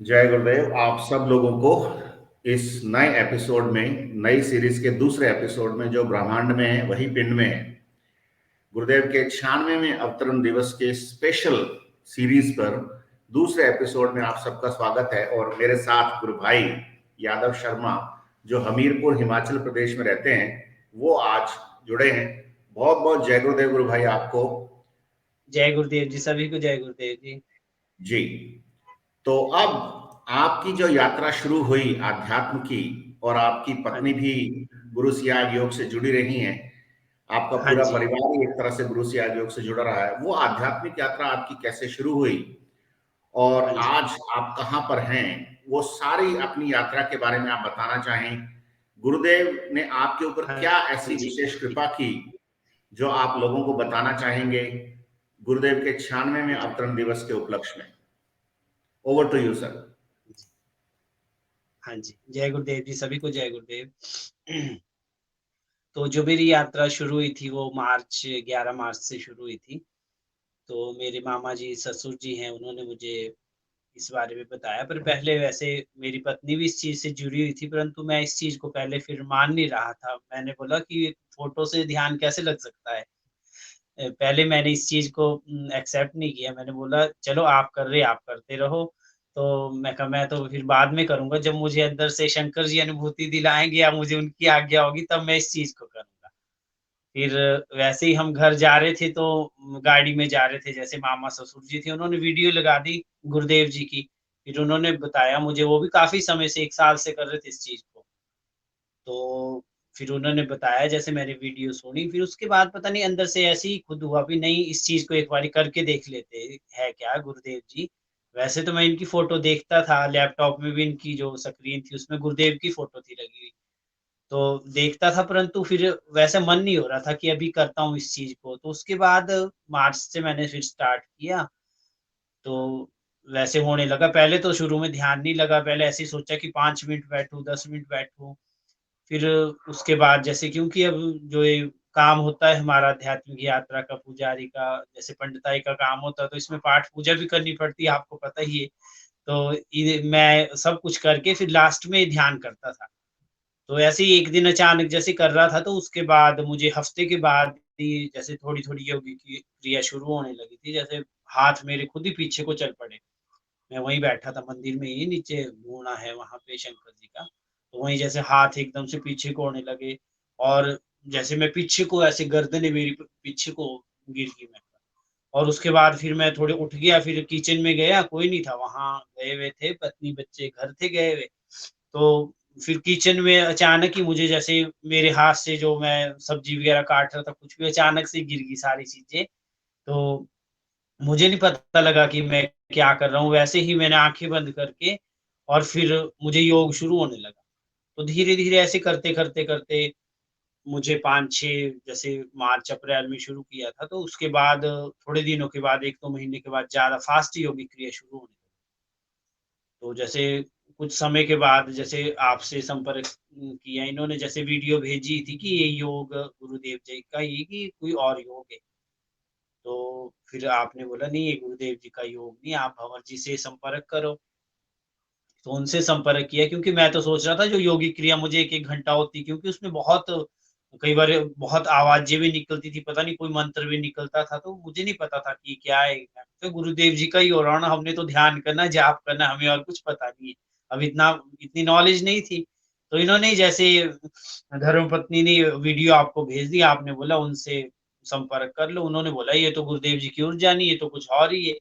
जय गुरुदेव। आप सब लोगों को इस नए एपिसोड में, नई सीरीज के दूसरे एपिसोड में, जो ब्रह्मांड में है वही पिंड में है, गुरुदेव के 96वें अवतरण दिवस के स्पेशल सीरीज पर दूसरे एपिसोड में आप सबका स्वागत है। और मेरे साथ गुरु भाई यादव शर्मा, जो हमीरपुर हिमाचल प्रदेश में रहते हैं, वो आज जुड़े हैं। बहुत बहुत जय गुरुदेव गुरु भाई आपको। जय गुरुदेव जी, सभी को जय गुरुदेव जी। जी। तो अब आपकी जो यात्रा शुरू हुई आध्यात्म की, और आपकी हाँ पत्नी जी। भी गुरु सियाग योग से जुड़ी रही हैं, आपका हाँ पूरा जी। परिवार ही एक तरह से गुरु सियाग योग से जुड़ा रहा है, वो आध्यात्मिक यात्रा आपकी कैसे शुरू हुई और हाँ जी। आज आप कहाँ पर हैं, वो सारी अपनी यात्रा के बारे में आप बताना चाहें। गुरुदेव ने आपके ऊपर क्या हाँ ऐसी जी। विशेष कृपा की जो आप लोगों को बताना चाहेंगे गुरुदेव के 96वें अवतरण दिवस के उपलक्ष्य में। Over to you sir. हाँ जी, जय गुरुदेव जी, सभी को जय गुरुदेव। तो जो मेरी यात्रा शुरू हुई थी वो 11 मार्च से शुरू हुई थी। तो मेरे मामा जी, ससुर जी हैं, उन्होंने मुझे इस बारे में बताया। पर पहले वैसे मेरी पत्नी भी इस चीज़ से जुड़ी हुई थी, परंतु मैं इस चीज़ को पहले फिर मान नहीं रहा था। मैंने बोला कि फ़ोटो से ध्यान कैसे लग सकता है? पहले मैंने इस चीज़ को एक्सेप्ट नहीं किया। मैंने बोला चलो आप कर रहे आप करते रहो। तो मैं कहा मैं तो फिर बाद में करूँगा, जब मुझे अंदर से शंकर जी अनुभूति दिलाएँगे या मुझे उनकी आज्ञा होगी तब मैं इस चीज़ को करूँगा। फिर वैसे ही हम घर जा रहे थे तो गाड़ी में जा रहे थे, जैसे मामा ससुर जी थे, उन्होंने वीडियो लगा दी गुरुदेव जी की। फिर उन्होंने बताया मुझे, वो भी काफ़ी समय से 1 साल से कर रहे थे इस चीज़ को। तो फिर उन्होंने बताया, जैसे मैंने वीडियो सुनी, फिर उसके बाद पता नहीं अंदर से ऐसे ही खुद हुआ भी नहीं, इस चीज़ को एक बारी करके देख लेते हैं क्या गुरुदेव जी। वैसे तो मैं इनकी फ़ोटो देखता था, लैपटॉप में भी इनकी जो स्क्रीन थी उसमें गुरुदेव की फ़ोटो थी लगी हुई। तो देखता था, परंतु फिर वैसे मन नहीं हो रहा था कि अभी करता हूँ इस चीज़ को। तो उसके बाद मार्च से मैंने फिर स्टार्ट किया, तो वैसे होने लगा। पहले तो शुरू में ध्यान नहीं लगा, पहले ऐसे ही सोचा कि 5 मिनट बैठूँ, 10 मिनट बैठूँ। फिर उसके बाद जैसे, क्योंकि अब जो ये काम होता है हमारा आध्यात्मिक यात्रा का, पुजारी का, जैसे पंडिताई का काम होता है, तो इसमें पाठ पूजा भी करनी पड़ती है, आपको पता ही है। तो ये मैं सब कुछ करके फिर लास्ट में ध्यान करता था। तो ऐसे ही एक दिन अचानक जैसे कर रहा था, तो उसके बाद मुझे हफ्ते के बाद ही जैसे थोड़ी-थोड़ी योगी की क्रिया शुरू होने लगी थी। जैसे हाथ मेरे खुद ही पीछे को चल पड़े। मैं वहीं बैठा था मंदिर में ही, नीचे गूणा है वहाँ पे शंकर जी का। तो वहीं जैसे हाथ एकदम से पीछे को होने लगे, और जैसे मैं पीछे को, ऐसे गर्दनें मेरी पीछे को गिर गई मैं। और उसके बाद फिर मैं थोड़े उठ गया, फिर किचन में गया, कोई नहीं था वहाँ, गए हुए थे पत्नी बच्चे घर थे गए हुए। तो फिर किचन में अचानक ही मुझे, जैसे मेरे हाथ से जो मैं सब्जी वगैरह काट रहा था, कुछ भी अचानक से गिर गई सारी चीज़ें। तो मुझे नहीं पता लगा कि मैं क्या कर रहा हूँ, वैसे ही मैंने आँखें बंद करके और फिर मुझे योग शुरू होने लगा। तो धीरे-धीरे ऐसे करते-करते मुझे 5-6 जैसे मार्च-अप्रैल में शुरू किया था, तो उसके बाद थोड़े दिनों के बाद, 1-2 महीने के बाद ज़्यादा फ़ास्ट योगिक क्रिया शुरू होने लगी। तो जैसे कुछ समय के बाद जैसे आपसे संपर्क किया, इन्होंने जैसे वीडियो भेजी थी कि ये योग गुरुदेव जी का ही, कि कोई और योग है। तो फिर आपने बोला नहीं, ये गुरुदेव जी का योग नहीं, आप भंवर जी से संपर्क करो। तो उनसे संपर्क किया, क्योंकि मैं तो सोच रहा था जो योगिक क्रिया मुझे 1-1 घंटा होती, क्योंकि उसमें बहुत कई बार बहुत आवाज़ें भी निकलती थी, पता नहीं कोई मंत्र भी निकलता था, तो मुझे नहीं पता था कि क्या है। तो गुरुदेव जी का ही हो रहा है ना, हमने तो ध्यान करना, जाप करना, हमें और कुछ पता नहीं है। अब इतनी नॉलेज नहीं थी। तो इन्होंने ही जैसे धर्मपत्नी ने वीडियो आपको भेज दिया, आपने बोला उनसे संपर्क कर लो। उन्होंने बोला ये तो गुरुदेव जी की ऊर्जा नहीं, ये तो कुछ और ही है।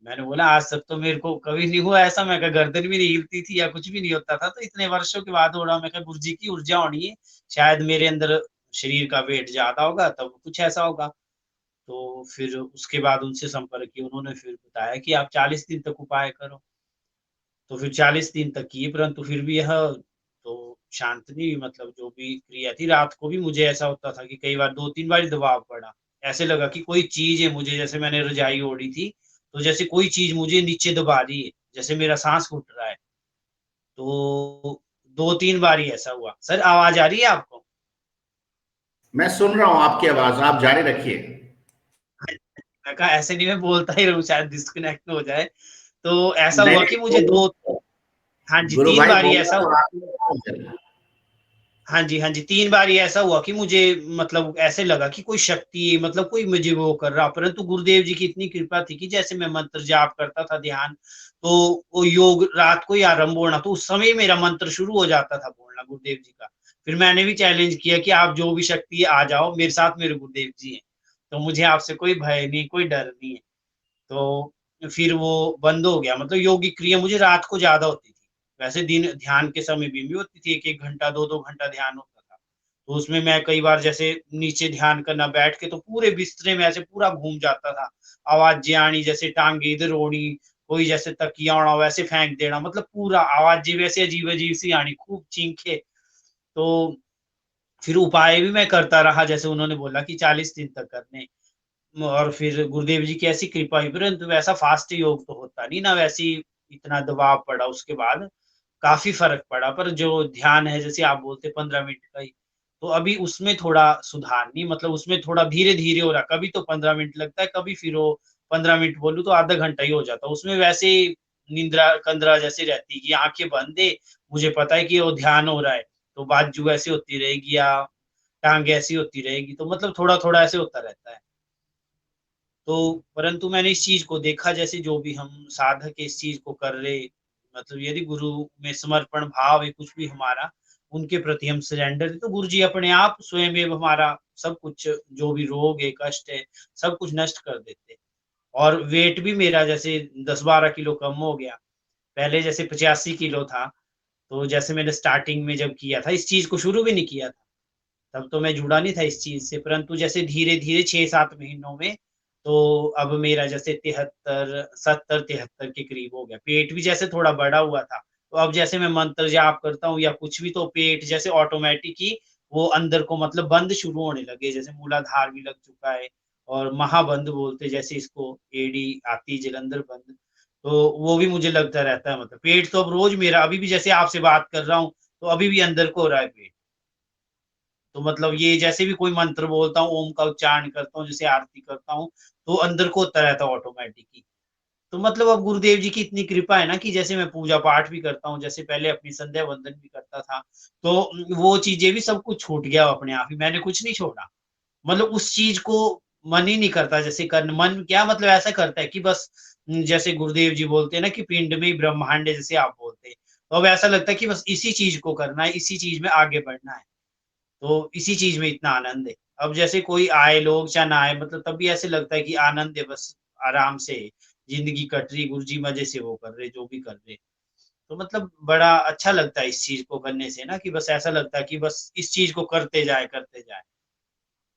मैंने बोला आज तक तो मेरे को कभी नहीं हुआ ऐसा, मैं कहा गर्दन भी नहीं हिलती थी या कुछ भी नहीं होता था, तो इतने वर्षों के बाद हो रहा। मैं कहा गुरु जी की ऊर्जा होनी है, शायद मेरे अंदर शरीर का वेट ज़्यादा होगा तब कुछ ऐसा होगा। तो फिर उसके बाद उनसे संपर्क किया, उन्होंने फिर बताया कि आप 40 दिन तक उपाय करो। तो फिर 40 दिन तक किए, परंतु फिर भी यह तो शांत नहीं हुई, मतलब जो भी क्रिया थी, रात को भी मुझे ऐसा होता था कि कई बार 2-3 बार दबाव पड़ा। ऐसे लगा कि कोई चीज़ है मुझे, जैसे मैंने रज़ाई ओढ़ी थी, तो जैसे कोई चीज़ मुझे नीचे दबा रही है, जैसे मेरा साँस घुट रहा है। तो 2-3 बार ही ऐसा हुआ। सर आवाज़ आ रही है आपको? मैं सुन रहा हूं आपकी आवाज, आप जारी रखिए। मैं कहा ऐसे नहीं, मैं बोलता ही रहूँ, शायद डिस्कनेक्ट ना हो जाए। तो ऐसा नहीं हुआ कि मुझे नहीं, 2 हाँ जी, गुरु 3 भाई बारी बोलना ऐसा तो हुआ। आपने। हाँ जी, हाँ जी, 3 बार ये ऐसा हुआ कि मुझे मतलब ऐसे लगा कि कोई शक्ति मतलब कोई मुझे वो कर रहा, परंतु गुरुदेव जी की इतनी कृपा थी कि जैसे मैं मंत्र जाप करता था ध्यान, तो वो योग रात को ही आरंभ होना, तो उस समय ही मेरा मंत्र शुरू हो जाता था बोलना गुरुदेव जी का। फिर मैंने भी चैलेंज किया कि आप जो भी शक्ति है आ जाओ, मेरे साथ मेरे गुरुदेव जी हैं, तो मुझे आपसे कोई भय नहीं, कोई डर नहीं है। तो फिर वो बंद हो गया मतलब योग की क्रिया मुझे रात को ज़्यादा होती थी। वैसे दिन ध्यान के समय भी होती थी, 1-1 घंटा, 2-2 घंटा ध्यान होता था। तो उसमें मैं कई बार जैसे नीचे ध्यान करना बैठ के तो पूरे बिस्तरे में ऐसे पूरा घूम जाता था। आवाज़ें आनी जैसे टाँगे इधर ओढ़ी, कोई जैसे तकिया ओढ़ा वैसे फेंक देना मतलब पूरा आवाज़ें वैसे अजीब-अजीब सी आनी, खूब चीखें। तो फिर उपाय भी मैं करता रहा जैसे उन्होंने बोला कि 40 दिन तक करने। और फिर गुरुदेव जी की ऐसी कृपा हुई, परंतु वैसा फास्ट योग तो होता नहीं ना, वैसी इतना दबाव पड़ा उसके बाद, काफ़ी फ़र्क पड़ा। पर जो ध्यान है जैसे आप बोलते 15 मिनट का ही, तो अभी उसमें थोड़ा सुधार नहीं मतलब उसमें थोड़ा धीरे-धीरे हो रहा है, कभी तो 15 मिनट लगता है, कभी फिर वो 15 मिनट बोलूँ तो आधा घंटा ही हो जाता है। उसमें वैसे ही निंद्रा-कंद्रा जैसी रहती है कि आँखें बंद है, मुझे पता है कि वो ध्यान हो रहा है, तो बाजू ऐसी होती रहेगी या टाँग ऐसी होती रहेगी, तो मतलब थोड़ा-थोड़ा ऐसे होता रहता है। तो परंतु मैंने इस चीज़ को देखा जैसे जो भी हम साधक इस चीज़ को कर रहे मतलब यदि गुरु में समर्पण भाव है कुछ भी हमारा, उनके प्रति हम सरेंडर है, तो गुरु जी अपने आप स्वयं हमारा सब कुछ जो भी रोग है, कष्ट है, सब कुछ नष्ट कर देते हैं। और वेट भी मेरा जैसे 10-12 किलो कम हो गया। पहले जैसे 85 किलो था, तो जैसे मैंने स्टार्टिंग में जब किया था, इस चीज़ को शुरू भी नहीं किया था। तब तो मैं जुड़ा नहीं था इस चीज़ से, परंतु जैसे धीरे-धीरे 6-7 महीनों में, तो अब मेरा जैसे 73 70-73 के करीब हो गया। पेट भी जैसे थोड़ा बढ़ा हुआ था, तो अब जैसे मैं मंत्र जाप करता हूँ या कुछ भी तो पेट जैसे ऑटोमैटिक ही वो अंदर को मतलब बंद शुरू होने लगे, जैसे मूलाधार भी लग चुका है और महाबंध बोलते जैसे इसको एड़ी आती है जलंधर बंध, तो वो भी मुझे लगता रहता है मतलब पेट तो अब रोज़ मेरा अभी भी जैसे आपसे बात कर रहा हूँ, तो अभी भी अंदर को हो रहा है पेट। तो मतलब ये जैसे भी कोई मंत्र बोलता हूँ, ओम का उच्चारण करता हूँ, जैसे आरती करता हूँ, तो अंदर को होता रहता है ऑटोमैटिक ही। तो मतलब अब गुरुदेव जी की इतनी कृपा है ना कि जैसे मैं पूजा-पाठ भी करता हूँ, जैसे पहले अपनी संध्या वंदन भी करता था, तो वो चीज़ें भी सब कुछ छूट गया अपने आप ही, मैंने कुछ नहीं छोड़ा। मतलब उस चीज़ को मन ही नहीं करता जैसे करन मन क्या मतलब ऐसा करता है कि बस जैसे गुरुदेव जी बोलते हैं ना कि पिंड में ही ब्रह्मांड है, जैसे आप बोलते हैं। तो अब ऐसा लगता है कि बस इसी चीज़ को करना है, इसी चीज़ में आगे बढ़ना है। तो इसी चीज़ में इतना आनंद है। अब जैसे कोई आए लोग चाहे ना आए मतलब तब भी ऐसे लगता है कि आनंद है बस आराम से ज़िंदगी कट रही, गुरुजी मज़े से वो कर रहे, जो भी कर रहे। तो मतलब बड़ा अच्छा लगता है इस चीज़ को करने से ना कि बस ऐसा लगता है कि बस इस चीज़ को करते जाएँ, करते जाएँ।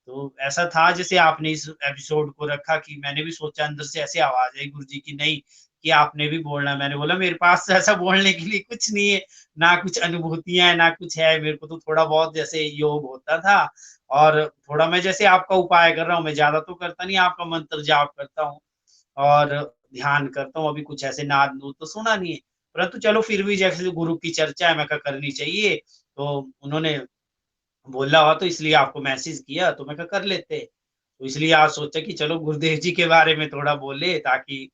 तो ऐसा था जैसे आपने इस एपिसोड को रखा कि मैंने भी सोचा अंदर से ऐसी आवाज़ आई गुरुजी की नहीं कि आपने भी बोलना है। मैंने बोला मेरे पास तो ऐसा बोलने के लिए कुछ नहीं है, ना कुछ अनुभूतियाँ हैं, ना कुछ है। मेरे को तो थोड़ा बहुत जैसे योग होता था और थोड़ा मैं जैसे आपका उपाय कर रहा हूँ, मैं ज़्यादा तो करता नहीं, आपका मंत्र जाप करता हूँ और ध्यान करता हूँ। अभी कुछ ऐसे नाद-नूद तो सुना नहीं है। परंतु चलो फिर भी जैसे गुरु की चर्चा है, मैं कहा करनी चाहिए। तो उन्होंने बोला हुआ तो इसलिए आपको मैसेज किया, तो मैं कहा कर लेते। तो इसलिए आज सोचा कि चलो गुरुदेव जी के बारे में थोड़ा बोले ताकि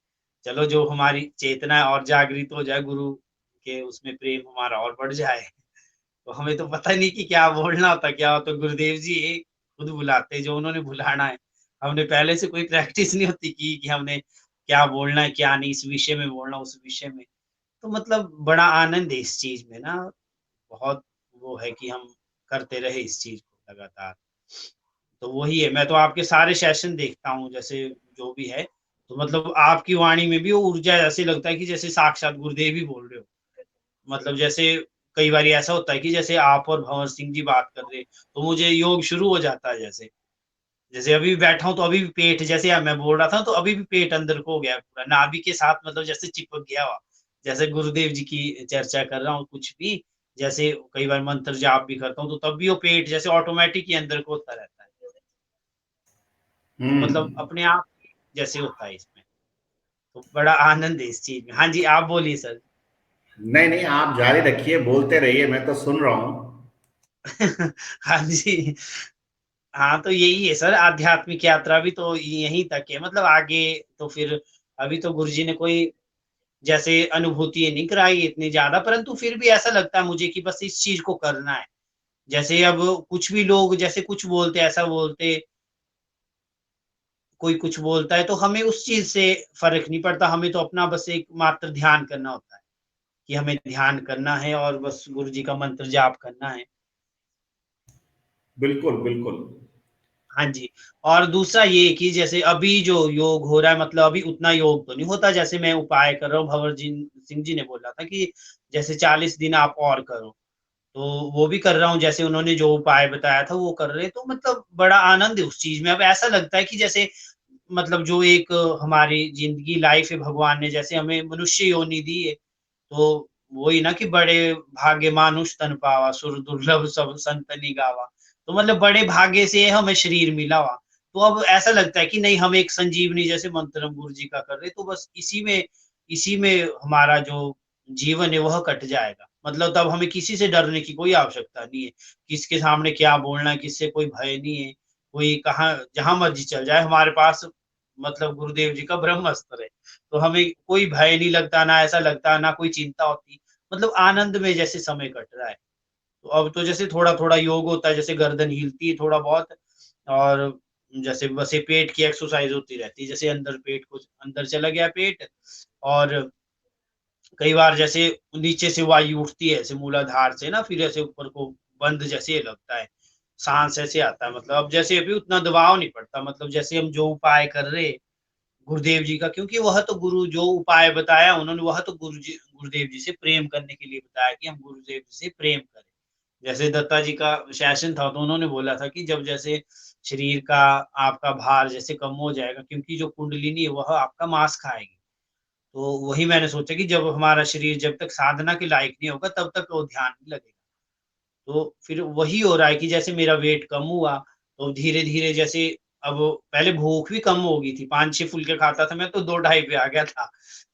चलो जो हमारी चेतना है और जागृत हो जाए, गुरु के उसमें प्रेम हमारा और बढ़ जाए। तो हमें तो पता नहीं कि क्या बोलना होता, क्या होता गुरुदेव जी खुद बुलाते जो उन्होंने बुलाना है। हमने पहले से कोई प्रैक्टिस नहीं होती की कि हमने क्या बोलना है, क्या नहीं, इस विषय में बोलना, उस विषय में। तो मतलब बड़ा आनंद है इस चीज़ में ना, बहुत वो है कि हम करते रहे इस चीज़ को लगातार। तो वही है, मैं तो आपके सारे सेशन देखता हूँ जैसे जो भी है, तो मतलब आपकी वाणी में भी वो ऊर्जा ऐसे लगता है कि जैसे साक्षात गुरुदेव ही बोल रहे हो। मतलब जैसे कई बारी ऐसा होता है कि जैसे आप और भंवर सिंह जी बात कर रहे, तो मुझे योग शुरू हो जाता है जैसे। जैसे अभी भी बैठा हूँ तो अभी भी पेट जैसे मैं बोल रहा था तो अभी भी पेट अंदर को हो गया है पूरा, नाभि के साथ मतलब जैसे चिपक गया हुआ। जैसे गुरुदेव जी की चर्चा कर रहा हूँ कुछ भी, जैसे कई बार मंत्र जाप भी करता हूँ तो तब भी वो पेट जैसे ऑटोमैटिक ही अंदर को होता रहता है। तो मतलब हम्म। अपने आप जैसे होता है इसमें, तो बड़ा आनंद है इस चीज़ में। हाँ जी, आप बोलिए सर। नहीं नहीं, आप जारी रखिए, बोलते रहिए, मैं तो सुन रहा हूँ। हाँ जी। हाँ, तो यही है सर आध्यात्मिक यात्रा भी तो यहीं तक है मतलब आगे तो फिर अभी तो गुरुजी ने कोई जैसे अनुभूति नहीं कराई इतनी ज़्यादा, परंतु फिर भी ऐसा लगता है मुझे कि बस इस चीज़ को करना है। जैसे अब कुछ भी लोग जैसे कुछ बोलते, ऐसा बोलते, कोई कुछ बोलता है तो हमें उस चीज़ से फ़र्क नहीं पड़ता, हमें तो अपना बस एक मात्र ध्यान करना होता है, कि हमें ध्यान करना है और बस गुरु जी का मंत्र जाप करना है। बिल्कुल, बिल्कुल। हाँ जी, और दूसरा ये कि जैसे अभी जो योग हो रहा है, मतलब अभी उतना योग तो नहीं होता जैसे मैं उपाय कर रहा हूँ, भंवर जी सिंह जी ने बोला था कि जैसे 40 दिन आप और करो। तो वो भी कर रहा हूँ, जैसे उन्होंने जो उपाय बताया था वो कर रहे हैं, तो मतलब बड़ा आनंद है उस चीज़ में। अब ऐसा लगता है कि जैसे मतलब जो एक हमारी ज़िंदगी लाइफ़ है, भगवान ने जैसे हमें मनुष्य योनि दी है, तो वही ना कि बड़े भाग्य मानुष तन पावा, सुर दुर्लभ सब संतनि गावा। तो मतलब बड़े भाग्य से हमें शरीर मिला हुआ। तो अब ऐसा लगता है कि नहीं, हम एक संजीवनी जैसे मंत्र हम गुरु जी का कर रहे हैं, तो बस इसी में हमारा जो जीवन है वह कट जाएगा। मतलब तब हमें किसी से डरने की कोई आवश्यकता नहीं है। किसके सामने क्या बोलना है, किससे कोई भय नहीं है। कोई कहाँ जहाँ मर्ज़ी चल जाए, हमारे पास मतलब गुरुदेव जी का ब्रह्मास्त्र है। तो हमें कोई भय नहीं लगता, ना ऐसा लगता, ना कोई चिंता होती। मतलब आनंद में जैसे समय कट रहा है। तो अब तो जैसे थोड़ा-थोड़ा योग होता है, जैसे गर्दन हिलती है थोड़ा बहुत, और जैसे बस ये पेट की एक्सरसाइज़ होती रहती है। जैसे अंदर पेट को अंदर चला गया पेट, और कई बार जैसे नीचे से वायु उठती है ऐसे मूलाधार से ना, फिर ऐसे ऊपर को बंद जैसे लगता है, साँस ऐसे आता है, मतलब अब जैसे अभी उतना दबाव नहीं पड़ता, मतलब जैसे हम जो उपाय कर रहे हैं गुरुदेव जी का, क्योंकि वह तो गुरु जो उपाय बताया उन्होंने, वह तो गुरुदेव जी से प्रेम करने के लिए बताया कि हम गुरुदेव जी से प्रेम करें। जैसे दत्ता जी का सेशन था तो उन्होंने बोला था कि जब जैसे शरीर का आपका भार जैसे कम हो जाएगा, क्योंकि जो कुंडलिनी है वह आपका मांस खाएगी। तो वही मैंने सोचा कि जब हमारा शरीर जब तक साधना के लायक नहीं होगा तब तक वो ध्यान नहीं लगेगा। तो फिर वही हो रहा है कि जैसे मेरा वेट कम हुआ, तो धीरे-धीरे जैसे अब पहले भूख भी कम हो गई थी, 5-6 फुलके खाता था मैं, तो 2 ढाई पे आ गया था।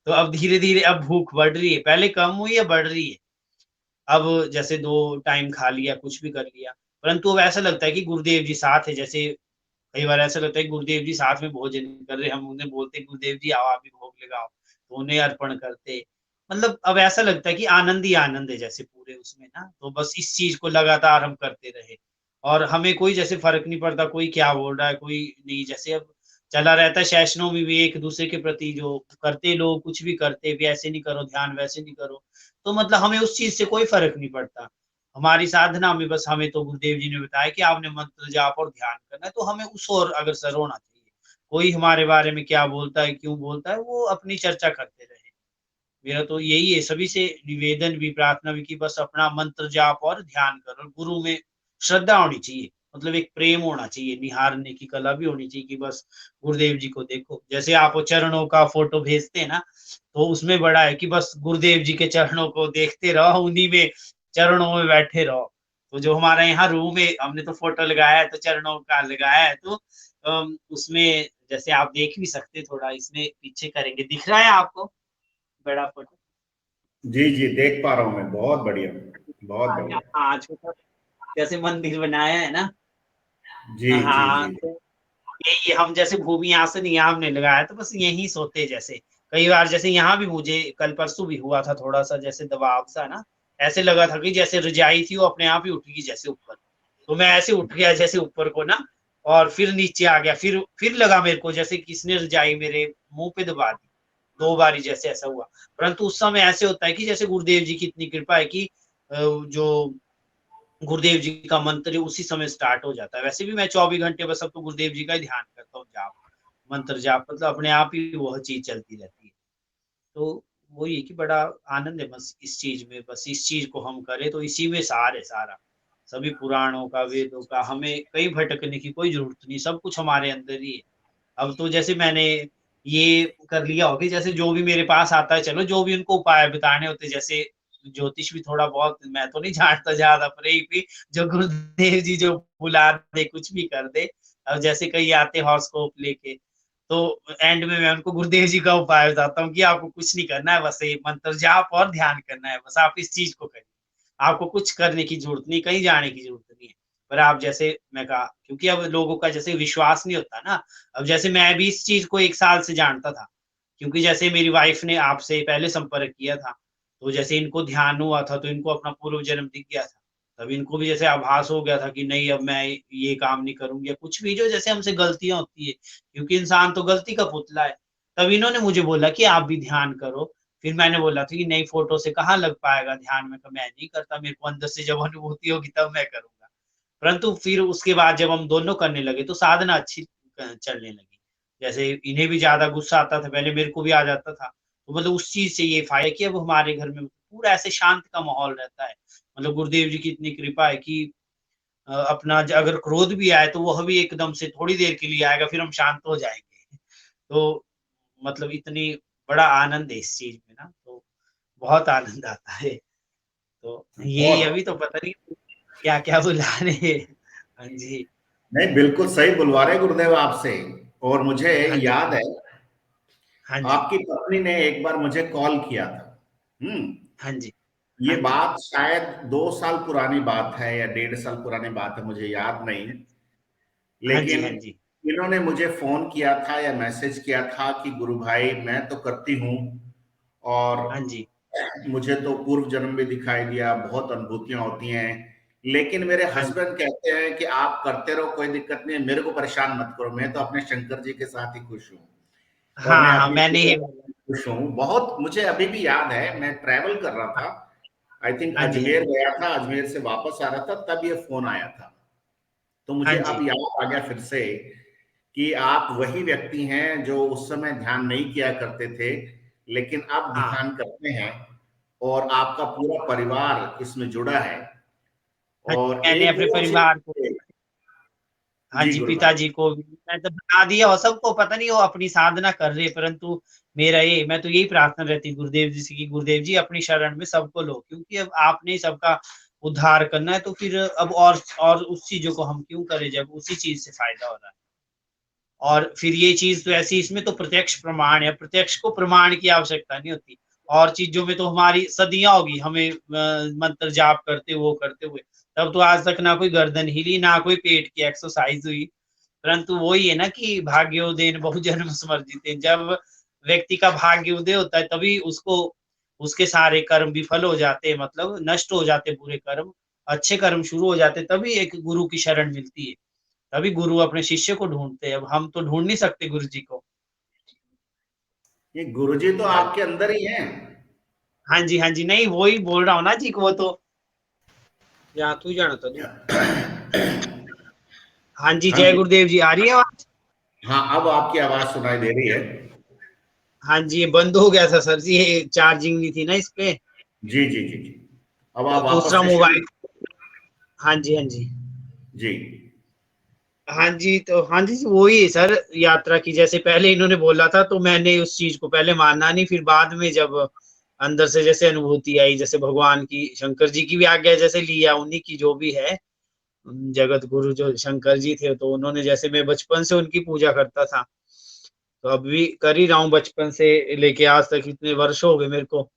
तो अब धीरे-धीरे अब भूख बढ़ रही है, पहले कम हुई है, बढ़ रही है। अब जैसे 2 टाइम खा लिया, कुछ भी कर लिया, परंतु अब ऐसा लगता है कि गुरुदेव जी साथ है। जैसे कई बार ऐसा लगता है कि गुरुदेव जी साथ में भोजन कर रहे हैं, हम उन्हें बोलते हैं, "गुरुदेव जी आओ, आप भी भोग लगाओ।" तो उन्हें अर्पण करते। मतलब अब ऐसा लगता है कि आनंद ही आनंद है जैसे पूरे उसमें ना, तो बस इस चीज़ को लगातार हम करते रहे, और हमें कोई जैसे फ़र्क नहीं पड़ता, कोई क्या बोल रहा है, कोई नहीं। जैसे अब चला रहता है सेशनों में भी एक-दूसरे के प्रति जो करते लोग कुछ भी करते भी, ऐसे नहीं करो ध्यान, वैसे नहीं करो। तो मतलब हमें उस चीज़ से कोई फ़र्क नहीं पड़ता। हमारी साधना में बस हमें तो गुरुदेव जी ने बताया कि आपने मंत्र जाप और ध्यान करना है, तो हमें उस ओर अग्रसर होना चाहिए। कोई हमारे बारे में क्या बोलता है, क्यों बोलता है, वो अपनी चर्चा करते रहे। मेरा तो यही है, सभी से निवेदन भी, प्रार्थना भी, कि बस अपना मंत्र जाप और ध्यान करो। गुरु में श्रद्धा होनी चाहिए, मतलब एक प्रेम होना चाहिए, निहारने की कला भी होनी चाहिए कि बस गुरुदेव जी को देखो। जैसे आप वो चरणों का फ़ोटो भेजते हैं ना, तो उसमें बड़ा है कि बस गुरुदेव जी के चरणों को देखते रहो, उन्हीं में चरणों में बैठे रहो। तो जो हमारा यहाँ रूम है, हमने तो फ़ोटो लगाया है, तो चरणों का लगाया है, तो उसमें जैसे आप देख भी सकते हैं, थोड़ा इसमें पीछे करेंगे, दिख रहा है आपको बड़ा फ़ोटो? जी, जी, देख पा रहा हूँ मैं। बहुत बढ़िया, बहुत बढ़िया। हाँ, छोटा जैसे मंदिर बनाया है ना? जी, जी, हाँ, जी। तो यही हम जैसे भूमि आसन यहाँ हमने लगाया, तो बस यहीं सोते जैसे। कई बार जैसे यहाँ भी मुझे कल-परसों भी हुआ था थोड़ा-सा जैसे दबाव-सा ना, ऐसे लगा था कि जैसे रज़ाई थी वो अपने आप ही उठ गई जैसे ऊपर। तो मैं ऐसे उठ गया जैसे ऊपर को ना, और फिर नीचे आ गया, फिर लगा मेरे को जैसे किसने रज़ाई मेरे मुँह पे दबा दी। 2 बारी जैसे ऐसा हुआ। परंतु उस समय ऐसे होता है कि जैसे गुरुदेव जी की इतनी कृपा है कि जो गुरुदेव जी का मंत्र उसी समय स्टार्ट हो जाता है। वैसे भी मैं 24 घंटे बस अब तो गुरुदेव जी का ही ध्यान करता हूँ, जाप, मंत्र जाप, मतलब अपने आप ही वह चीज़ चलती रहती है। तो वही है कि बड़ा आनंद है बस इस चीज़ में, बस इस चीज़ को हम करें तो इसी में सार है सारा। सभी पुराणों का, वेदों का, हमें कहीं भटकने की कोई ज़रूरत नहीं, सब कुछ हमारे अंदर ही है। अब तो जैसे मैंने ये कर लिया हो कि जैसे जो भी मेरे पास आता है, चलो जो भी उनको उपाय बताने होते हैं, जैसे ज्योतिष भी थोड़ा बहुत मैं तो नहीं जानता ज़्यादा, पर यही भी जो गुरुदेव जी जो बुला दे, कुछ भी कर दे। अब जैसे कई आते हैं हॉरोस्कोप लेके, तो एंड में मैं उनको गुरुदेव जी का उपाय बताता हूँ कि आपको कुछ नहीं करना है, बस ये मंत्र जाप और ध्यान करना है, बस आप इस चीज़ को करिए। आपको कुछ करने की ज़रूरत नहीं, कहीं जाने की ज़रूरत नहीं है। पर आप जैसे मैं कहा, क्योंकि अब लोगों का जैसे विश्वास नहीं होता ना, अब जैसे मैं भी इस चीज़ को 1 साल से जानता था, क्योंकि जैसे मेरी वाइफ ने आपसे पहले संपर्क किया था, तो जैसे इनको ध्यान हुआ था, तो इनको अपना पूर्व जन्म दिख गया था। तब इनको भी जैसे आभास हो गया था कि नहीं, अब मैं ये काम नहीं करूँगी या कुछ भी, जो जैसे हमसे गलतियाँ होती है, क्योंकि इंसान तो गलती का पुतला है। तब इन्होंने मुझे बोला कि आप भी ध्यान करो। फिर मैंने बोला था कि नहीं, फ़ोटो से कहाँ लग पाएगा ध्यान में, तो मैं नहीं करता, मेरे को अंदर से जब अनुभूति होगी तब मैं करूँगा। परंतु फिर उसके बाद जब हम दोनों करने लगे तो साधना अच्छी चलने लगी। जैसे इन्हें भी ज़्यादा गुस्सा आता था, पहले मेरे को भी आ जाता था। तो मतलब उस चीज़ से ये फ़ायदा कि अब हमारे घर में पूरा ऐसे शांत का माहौल रहता है। मतलब गुरुदेव जी की इतनी कृपा है कि अपना अगर क्रोध भी आए तो वह भी एकदम से थोड़ी देर के लिए आएगा, फिर हम शांत हो जाएँगे। तो मतलब इतनी बड़ा आनंद है इस चीज़ में ना, तो बहुत आनंद आता है। तो यही बहुत अभी तो पता नहीं क्या-क्या बुला रहे हैं। हाँ जी। नहीं, बिल्कुल सही बुलवा रहे गुरुदेव आपसे। और मुझे हाँ जी। याद है, हाँ जी। आपकी पत्नी ने एक बार मुझे कॉल किया था। हाँ जी। ये हाँ जी। बात शायद 2 साल पुरानी बात है या 1.5 साल पुरानी बात है, मुझे याद नहीं। हाँ जी, लेकिन हाँ जी। इन्होंने मुझे फोन किया था या मैसेज किया था कि गुरु भाई मैं तो करती हूँ, और हाँ जी। मुझे तो पूर्व जन्म भी दिखाई दिया, बहुत अनुभूतियां होती हैं, लेकिन मेरे हाँ जी। हस्बैंड कहते हैं कि आप करते रहो, कोई दिक्कत नहीं है, मेरे को परेशान मत करो, मैं तो अपने शंकर जी के साथ ही खुश हूँ और मैं हाँ, हाँ, अपनी मैंने पूजा ये में बोला। खुश हूँ। बहुत मुझे अभी भी याद है, मैं ट्रैवल कर रहा था, आई थिंक हाँ जी, हाँ अजमेर जी। गया था, अजमेर से वापस आ रहा था, तब ये फोन आया था। तो हाँ मुझे अब जी। याद आ गया फिर से कि आप वही व्यक्ति हैं जो उस समय ध्यान नहीं किया करते थे, लेकिन अब हाँ। ध्यान करते हैं, और आपका पूरा परिवार इसमें जुड़ा है। हाँ जी, और मैंने एक अपने वो परिवार को, चीज़। हाँ जी, जी, गुरु भाई। पिताजी को भी मैं तो बता दिया, और सबको पता नहीं वो अपनी साधना कर रहे हैं, परंतु मेरा ये मैं तो यही प्रार्थना रहती है गुरुदेव जी से कि गुरुदेव जी अपनी शरण में सबको लो, क्योंकि अब आपने सबका उद्धार करना है, तो फिर अब और उस चीज़ों को हम क्यों करें जब उसी चीज़ से फ़ायदा हो रहा है। और फिर ये चीज़ तो ऐसी, इसमें तो प्रत्यक्ष प्रमाण है, प्रत्यक्ष को प्रमाण की आवश्यकता नहीं होती। और चीज़ों में तो हमारी सदियाँ होगी हमें मंत्र जाप करते वो करते हुए, तब तो आज तक ना कोई गर्दन हिली, ना कोई पेट की एक्सरसाइज़ हुई। परंतु वही है ना कि भाग्योदयेन बहुजन्म समर्जिते, जब व्यक्ति का भाग्य उदय होता है तभी उसको उसके सारे कर्म विफल हो जाते हैं, मतलब नष्ट हो जाते हैं बुरे कर्म, अच्छे कर्म शुरू हो जाते हैं, तभी एक गुरु की शरण मिलती है। तभी गुरु अपने शिष्य को ढूँढते हैं, अब हम तो ढूँढ नहीं सकते गुरु जी को। ये गुरुजी तो हाँ, आपके अंदर ही हैं। हाँ जी, हाँ जी, नहीं वही बोल रहा हूँ ना जी, को वो तो या तू ही जाना था तू। हाँ जी, हाँ जय जी। गुरुदेव जी, आ रही है आवाज़? हाँ, अब आपकी आवाज सुनाई दे रही है। हाँ जी, ये बंद हो गया था सर जी, ये चार्जिंग नहीं थी ना इस पे, जी, जी, जी, जी। अब तो आप वापस दूसरा से शुरू। मोबाइल। हाँ जी, हाँ जी। जी। हाँ जी, तो हाँ जी, वही है सर यात्रा की, जैसे पहले इन्होंने बोला था तो मैंने उस चीज़ को पहले माना नहीं, फिर बाद में जब अंदर से जैसे अनुभूति आई, जैसे भगवान की, शंकर जी की भी आज्ञा जैसे लिया, उन्हीं की जो भी है, जगत गुरु जो शंकर जी थे, तो उन्होंने जैसे मैं बचपन से उनकी पूजा करता था, तो अब भी कर ही रहा हूँ बचपन से लेके आज तक, इतने वर्ष हो गए मेरे को।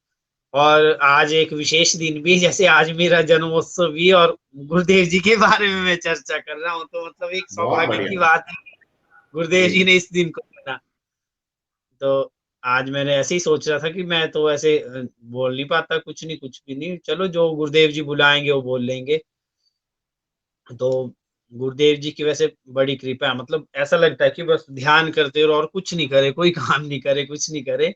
और आज एक विशेष दिन भी, जैसे आज मेरा जन्मोत्सव भी, और गुरुदेव जी के बारे में मैं चर्चा कर रहा हूँ, तो मतलब एक बहुत सौभाग्य की बढ़िया। बात है, गुरुदेव जी। जी ने इस दिन को चुना। तो आज मैंने ऐसे ही सोच रहा था कि मैं तो ऐसे बोल नहीं पाता, कुछ नहीं, कुछ भी नहीं, चलो जो गुरुदेव जी बुलाएँगे वो बोल लेंगे। तो गुरुदेव जी की वैसे बड़ी कृपा है, मतलब ऐसा लगता है कि बस ध्यान करते रहो और कुछ नहीं करे, कोई काम नहीं करे, कुछ नहीं करे।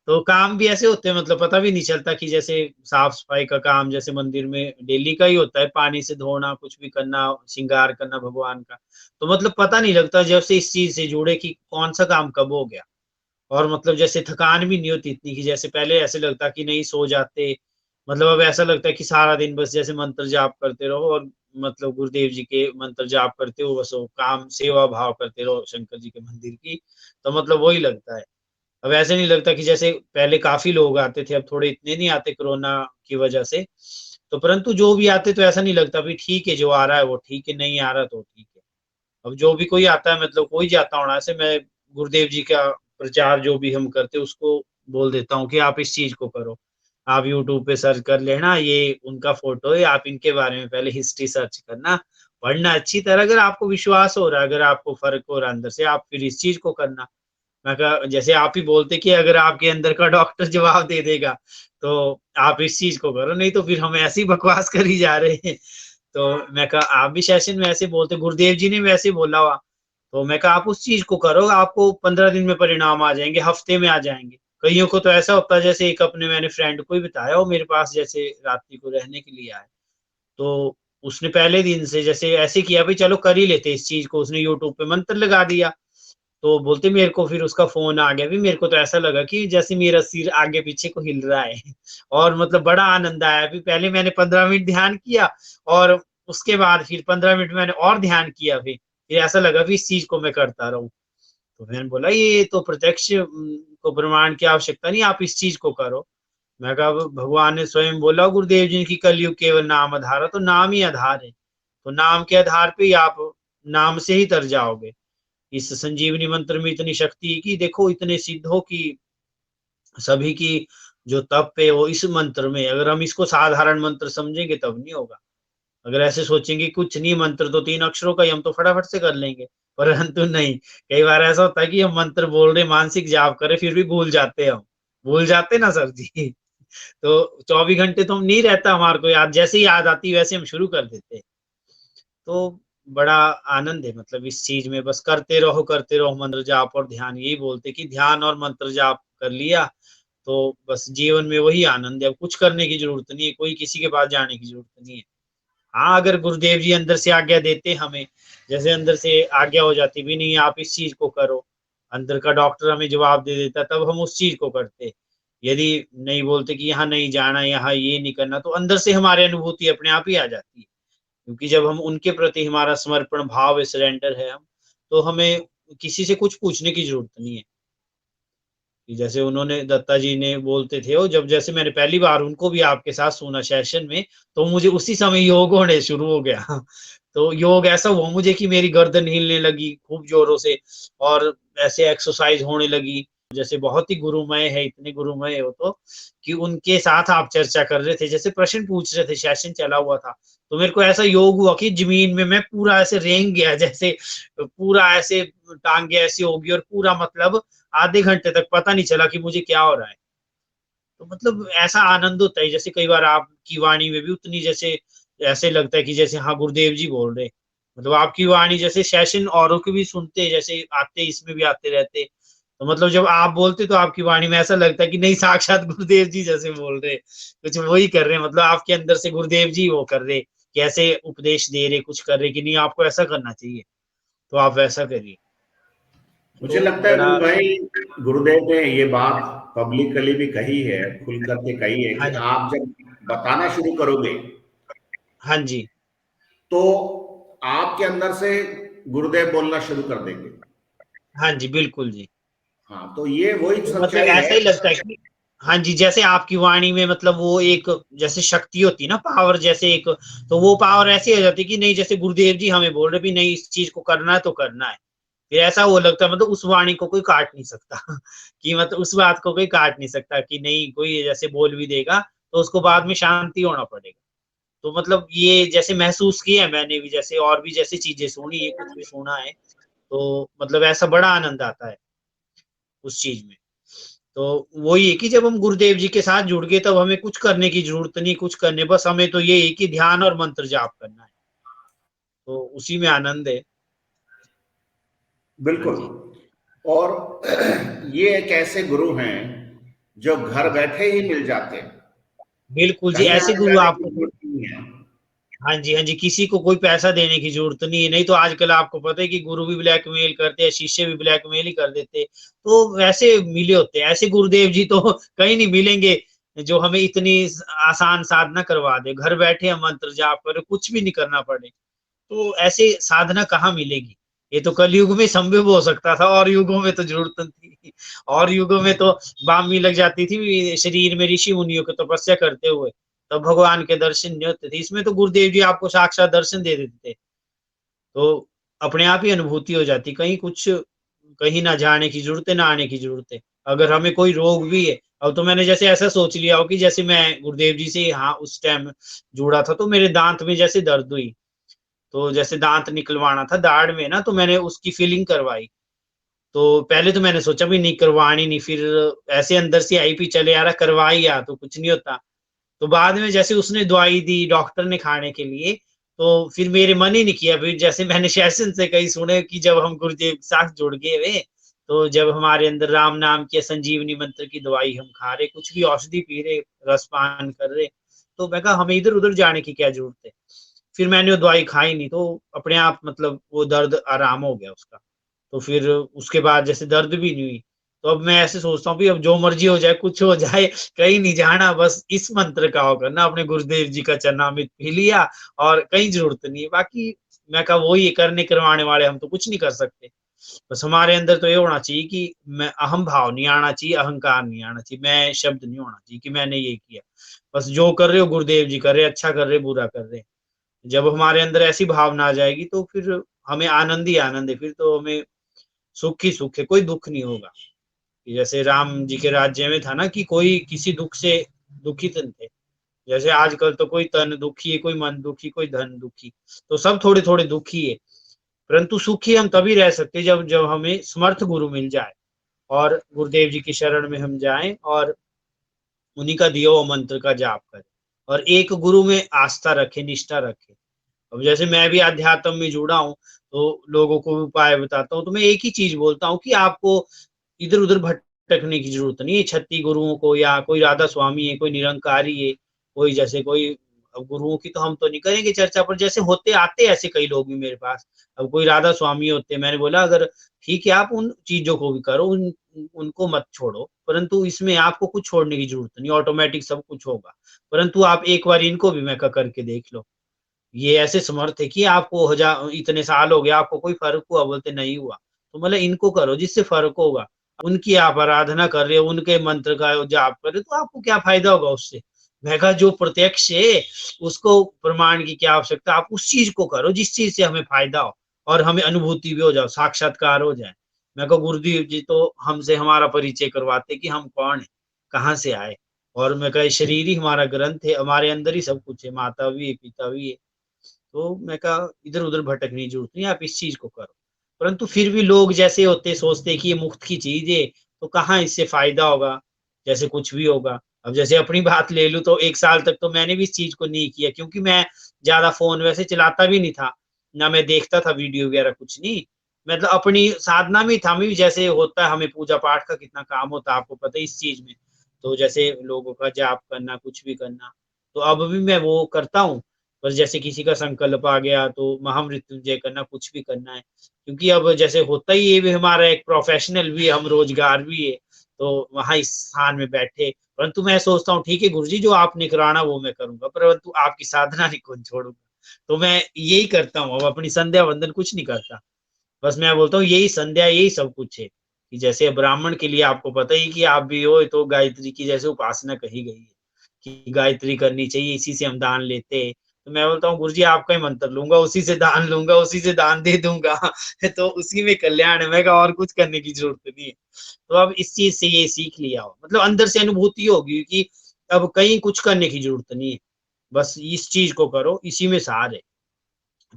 तो काम भी ऐसे होते हैं, मतलब पता भी नहीं चलता कि जैसे साफ-सफाई का काम जैसे मंदिर में डेली का ही होता है, पानी से धोना, कुछ भी करना, श्रृंगार करना भगवान का। तो मतलब पता नहीं लगता जब से इस चीज़ से जुड़े कि कौन-सा काम कब हो गया। और मतलब जैसे थकान भी नहीं होती इतनी, कि जैसे पहले ऐसे लगता कि नहीं सो जाते, मतलब अब ऐसा लगता है कि सारा दिन बस जैसे मंत्र जाप करते रहो, और मतलब गुरुदेव जी के मंत्र जाप करते हो, बस वो काम सेवा भाव करते रहो शंकर जी के मंदिर की, तो मतलब वही लगता है। अब ऐसे नहीं लगता कि जैसे पहले काफ़ी लोग आते थे, अब थोड़े इतने नहीं आते कोरोना की वजह से। तो परंतु जो भी आते तो ऐसा नहीं लगता अभी ठीक है, जो आ रहा है वो ठीक है, नहीं आ रहा तो ठीक है। अब जो भी कोई आता है, मतलब कोई जाता होना, ऐसे मैं गुरुदेव जी का प्रचार जो भी हम करते हैं उसको बोल देता हूँ कि आप इस चीज़ को करो। आप यूट्यूब पे सर्च कर लेना, ये उनका फ़ोटो है, आप इनके बारे में पहले हिस्ट्री सर्च करना, पढ़ना अच्छी तरह, अगर आपको विश्वास हो रहा है, अगर आपको फ़र्क हो रहा है अंदर से, आप फिर इस चीज़ को करना। मैं कहा जैसे आप ही बोलते कि अगर आपके अंदर का डॉक्टर जवाब दे देगा, तो आप इस चीज़ को करो, नहीं तो फिर हम ऐसे ही बकवास करी जा रहे हैं। तो मैं कहा आप भी सेशन में ऐसे बोलते, गुरुदेव जी ने भी ऐसे बोला हुआ। तो मैं कहा आप उस चीज़ को करो, आपको 15 दिन में परिणाम आ जाएँगे, हफ्ते में आ जाएँगे। कइयों को तो ऐसा होता है, जैसे एक अपने मैंने फ्रेंड को ही बताया, वो मेरे पास जैसे रात्रि को रहने के लिए आए। तो उसने पहले दिन से जैसे ऐसे किया, भई चलो कर ही लेते इस चीज़ को, उसने यूट्यूब पे मंत्र लगा दिया। तो बोलते मेरे को फिर उसका फ़ोन आ गया, भी मेरे को तो ऐसा लगा कि जैसे मेरा सिर आगे-पीछे को हिल रहा है और मतलब बड़ा आनंद आया। अभी पहले मैंने 15 मिनट ध्यान किया और उसके बाद फिर 15 मिनट मैंने और ध्यान किया फिर ऐसा लगा कि इस चीज़ को मैं करता रहूँ। तो मैंने बोला ये तो प्रत्यक्ष को प्रमाण की आवश्यकता नहीं, आप इस चीज़ को करो। मैं कहा भगवान ने स्वयं बोला, गुरुदेव जी की कलयुग केवल नाम आधार है, तो नाम ही आधार है। तो नाम के आधार पे ही आप नाम से ही तर जाओगे। इस संजीवनी मंत्र में इतनी शक्ति है कि देखो इतने सिद्ध हो कि सभी की जो तप है वो इस मंत्र में, अगर हम इसको साधारण मंत्र समझेंगे तब नहीं होगा। अगर ऐसे सोचेंगे कुछ नहीं, मंत्र तो 3 अक्षरों का ही, हम तो फटाफट से कर लेंगे, परंतु नहीं। कई बार ऐसा होता है कि हम मंत्र बोल रहे, मानसिक जाप कर रहे, फिर भी भूल जाते हैं हम। भूल जाते ना सर जी। तो 24 घंटे तो हम नहीं रहता हमारे को याद, जैसे ही याद आती है वैसे हम शुरू कर देते हैं। तो बड़ा आनंद है मतलब इस चीज़ में, बस करते रहो मंत्र जाप और ध्यान। यही बोलते कि ध्यान और मंत्र जाप कर लिया, तो बस जीवन में वही आनंद है। अब कुछ करने की ज़रूरत नहीं है, कोई किसी के पास जाने की ज़रूरत नहीं है। हाँ, अगर गुरुदेव जी अंदर से आज्ञा देते हमें, जैसे अंदर से आज्ञा हो जाती भी नहीं आप इस चीज़ को करो, अंदर का डॉक्टर हमें जवाब दे देता, तब हम उस चीज़ को करते। यदि नहीं बोलते कि यहाँ नहीं जाना, यहाँ ये नहीं करना, तो अंदर से हमारी अनुभूति अपने आप ही आ जाती है। क्योंकि जब हम उनके प्रति हमारा समर्पण भाव है, सरेंडर है हम, तो हमें किसी से कुछ पूछने की ज़रूरत नहीं है। कि जैसे उन्होंने दत्ता जी ने बोलते थे, और जब जैसे मैंने पहली बार उनको भी आपके साथ सुना सेशन में, तो मुझे उसी समय योग होने शुरू हो गया। तो योग ऐसा हुआ मुझे कि मेरी गर्दन हिलने लगी खूब ज़ोरों से और ऐसे एक्सरसाइज़ होने लगी। जैसे बहुत ही गुरुमय है, इतने गुरुमय है वो तो, कि उनके साथ आप चर्चा कर रहे थे, जैसे प्रश्न पूछ रहे थे, सेशन चला हुआ था। तो मेरे को ऐसा योग हुआ कि ज़मीन में मैं पूरा ऐसे रेंग गया, जैसे पूरा ऐसे टाँगें ऐसी हो गई और पूरा मतलब आधे घंटे तक पता नहीं चला कि मुझे क्या हो रहा है। तो मतलब ऐसा आनंद होता है, जैसे कई बार आपकी वाणी में भी उतनी जैसे ऐसे लगता है कि जैसे हाँ, गुरुदेव जी बोल रहे हैं। मतलब आपकी वाणी जैसे सेशन औरों की भी सुनते हैं, जैसे आते इसमें भी आते रहते। तो मतलब जब आप बोलते तो आपकी वाणी में ऐसा लगता है कि नहीं, साक्षात गुरुदेव जी जैसे बोल रहे हैं। कुछ वही कर रहे हैं, मतलब आपके अंदर से गुरुदेव जी वो कर रहे, कि ऐसे उपदेश दे रहे, कुछ कर रहे कि नहीं आपको ऐसा करना चाहिए, तो आप वैसा करिए। मुझे तो लगता है बड़ा गुरु भाई, गुरुदेव ने ये बात पब्लिकली भी कही है, खुल करके कही है हाँ कि जी, आप जब बताना शुरू करोगे हाँ जी। तो आपके अंदर से गुरुदेव बोलना शुरू कर देंगे। हाँ जी, बिल्कुल जी। हाँ, तो ये वही तो मतलब सच्चाई ऐसा है। ही लगता है कि हाँ जी, जैसे आपकी वाणी में मतलब वो एक जैसे शक्ति होती है ना, पावर जैसे एक, तो वो पावर ऐसी हो जाती है कि नहीं, जैसे गुरुदेव जी हमें बोल रहे भी नहीं इस चीज़ को करना है तो करना है। फिर ऐसा वो लगता है, मतलब उस वाणी को कोई काट नहीं सकता। कि मतलब उस बात को कोई काट नहीं सकता कि नहीं, कोई जैसे बोल भी देगा तो उसको बाद में शांति होना पड़ेगा। तो मतलब ये जैसे महसूस किया है मैंने भी, जैसे और भी जैसे चीज़ें सुनी है, कुछ भी सुना है, तो मतलब ऐसा बड़ा आनंद आता है उस चीज़ में। तो वही है कि जब हम गुरुदेव जी के साथ जुड़ गए, तब हमें कुछ करने की ज़रूरत नहीं, कुछ करने, बस हमें तो ये है कि ध्यान और मंत्र जाप करना है, तो उसी में आनंद है। हाँ बिल्कुल। जी। और ये एक ऐसे गुरु हैं जो हाँ घर जी। बैठे ही मिल जाते हैं, बिल्कुल जी, कहीं ऐसे आने गुरु जाने की आपको जरूरत नहीं है। हाँ जी, हाँ जी, किसी को कोई पैसा देने की ज़रूरत नहीं है, नहीं तो आजकल आपको पता है कि गुरु भी ब्लैकमेल करते हैं, शिष्य भी ब्लैकमेल ही कर देते हैं। तो वैसे मिले होते हैं, ऐसे गुरुदेव जी तो कहीं नहीं मिलेंगे, जो हमें इतनी आसान साधना करवा दें, घर बैठे हम मंत्र जाप करें, कुछ भी नहीं करना पड़े। तो ऐसे साधना कहाँ मिलेगी? ये तो कलयुग में संभव हो सकता था, और युगों में तो ज़रूरत थी। और युगों में तो बामी लग जाती थी शरीर में ऋषि मुनियों की तपस्या करते हुए, तब भगवान के दर्शन नहीं होते थे। इसमें तो गुरुदेव जी आपको साक्षात दर्शन दे देते थे। तो अपने आप ही अनुभूति हो जाती, कहीं कुछ कहीं ना जाने की ज़रूरत है, ना आने की ज़रूरत है। अगर हमें कोई रोग भी है, अब तो मैंने जैसे ऐसा सोच लिया हो कि जैसे मैं गुरुदेव जी से हाँ, उस टाइम जुड़ा था, तो मेरे दाँत में जैसे दर्द हुई। तो जैसे दाँत निकलवाना था दाढ़ में ना, तो मैंने उसकी फिलिंग करवाई। तो पहले तो मैंने सोचा भी नहीं, करवानी नहीं, फिर ऐसे अंदर से आई भी चले यार करवा ही आ तो कुछ नहीं होता। तो बाद में जैसे उसने दवाई दी डॉक्टर ने खाने के लिए, तो फिर मेरे मन ही नहीं किया। फिर जैसे मैंने सेशन से कहीं सुने कि जब हम गुरुदेव के साथ जुड़ गए वे, तो जब हमारे अंदर राम नाम की संजीवनी मंत्र की दवाई हम खा रहे, कुछ भी औषधि पी रहे, रसपान कर रहे, तो मैं कहा हमें इधर-उधर जाने की क्या ज़रूरत है। फिर मैंने वो दवाई खाई नहीं, तो अपने आप मतलब वो दर्द आराम हो गया उसका। तो फिर उसके बाद जैसे दर्द भी नहीं हुई। तो अब मैं ऐसे सोचता हूँ कि अब जो मर्ज़ी हो जाए, कुछ हो जाए, कहीं नहीं जाना, बस इस मंत्र का हो करना, अपने गुरुदेव जी का चरणामृत पी लिया और कहीं ज़रूरत नहीं है। बाकी मैं कहा वही है, करने करवाने वाले, हम तो कुछ नहीं कर सकते। बस हमारे अंदर तो ये होना चाहिए कि मैं अहम भाव नहीं आना चाहिए, अहंकार नहीं आना चाहिए, मैं शब्द नहीं होना चाहिए कि मैंने ये किया। बस जो कर रहे हो गुरुदेव जी कर रहे हैं, अच्छा कर रहे हैं, बुरा कर रहे हैं। जब हमारे अंदर ऐसी भावना आ जाएगी तो फिर हमें आनंद ही आनंद है, फिर तो हमें सुख ही सुख है, कोई दुःख नहीं होगा। कि जैसे राम जी के राज्य में था ना कि कोई किसी दुःख से दुखित नहीं थे। जैसे आजकल तो कोई तन दुखी है, कोई मन दुखी, कोई धन दुखी, तो सब थोड़े-थोड़े दुखी है। परंतु सुखी हम तभी रह सकते हैं जब जब हमें समर्थ गुरु मिल जाए और गुरुदेव जी की शरण में हम जाएँ और उन्हीं का दिया हुआ मंत्र का जाप करें और एक गुरु में आस्था रखें, निष्ठा रखें। अब जैसे मैं भी अध्यात्म में जुड़ा हूँ, तो लोगों को उपाय बताता हूँ, तो मैं एक ही चीज़ बोलता हूँ कि आपको इधर-उधर भटकने की ज़रूरत नहीं है। 36 गुरुओं को या कोई राधा स्वामी है, कोई निरंकारी है, कोई जैसे कोई अब गुरुओं की तो हम तो नहीं करेंगे चर्चा, पर जैसे होते आते ऐसे कई लोग भी मेरे पास। अब कोई राधा स्वामी होते हैं, मैंने बोला अगर ठीक है आप उन चीज़ों को भी करो, उनको मत छोड़ो, परंतु इसमें आपको कुछ छोड़ने की ज़रूरत नहीं, ऑटोमैटिक सब कुछ होगा। परंतु आप एक बार इनको भी मैं करके देख लो। ये ऐसे समर्थ है कि आपको इतने साल हो गए, आपको कोई फ़र्क हुआ? बोलते नहीं हुआ। तो मतलब इनको करो जिससे फ़र्क होगा। उनकी आप आराधना कर रहे हो, उनके मंत्र का जाप कर रहे हो, तो आपको क्या फ़ायदा होगा उससे? मैं कहा जो प्रत्यक्ष है, उसको प्रमाण की क्या आवश्यकता? आप उस चीज़ को करो जिस चीज़ से हमें फ़ायदा हो और हमें अनुभूति भी हो जाओ, साक्षात्कार हो जाए। मैं कहा गुरुदेव जी तो हमसे हमारा परिचय करवाते कि हम कौन हैं, कहाँ से आए और मैं कहा ये शरीर ही हमारा ग्रंथ है, हमारे अंदर ही सब कुछ है, माता भी है, पिता भी है। तो मैं कहा इधर-उधर भटकने की ज़रूरत नहीं है, आप इस चीज़ को करो। परंतु फिर भी लोग जैसे होते हैं सोचते हैं कि ये मुफ्त की चीज़ है, तो कहाँ इससे फ़ायदा होगा, जैसे कुछ भी होगा। अब जैसे अपनी बात ले लूँ तो 1 साल तक तो मैंने भी इस चीज़ को नहीं किया क्योंकि मैं ज़्यादा फ़ोन वैसे चलाता भी नहीं था, ना मैं देखता था वीडियो वगैरह कुछ नहीं। मतलब अपनी साधना में ही था, मैं भी जैसे होता है हमें पूजा-पाठ का कितना काम होता है आपको पता है इस चीज़ में। तो जैसे लोगों का जाप करना, कुछ भी करना, तो अब भी मैं वो करता हूँ। पर जैसे किसी का संकल्प आ गया तो महामृत्युंजय करना, कुछ भी करना है। क्योंकि अब जैसे होता ही ये भी हमारा एक प्रोफ़ेशनल भी है, हम रोज़गार भी है, तो वहाँ इस स्थान में बैठे। परंतु मैं सोचता हूँ ठीक है गुरुजी जो आपने कराना वो मैं करूँगा, परंतु आपकी साधना नहीं कौन छोड़ूँगा। तो मैं यही करता हूँ, अब अपनी संध्या वंदन कुछ नहीं करता। बस मैं बोलता हूँ यही संध्या, यही सब कुछ है। कि जैसे ब्राह्मण के लिए आपको पता ही कि आप भी हो तो गायत्री की जैसे उपासना कही गई है, कि गायत्री करनी चाहिए, इसी से हम दान लेते हैं। तो मैं बोलता हूँ गुरुजी आपका ही मंत्र लूँगा, उसी से दान लूँगा, उसी से दान दे दूँगा तो उसी में कल्याण है। मैं कहा और कुछ करने की ज़रूरत नहीं है। तो अब इस चीज़ से ये सीख लिया हो, मतलब अंदर से अनुभूति होगी कि अब कहीं कुछ करने की ज़रूरत नहीं है। बस इस चीज़ को करो, इसी में सार है।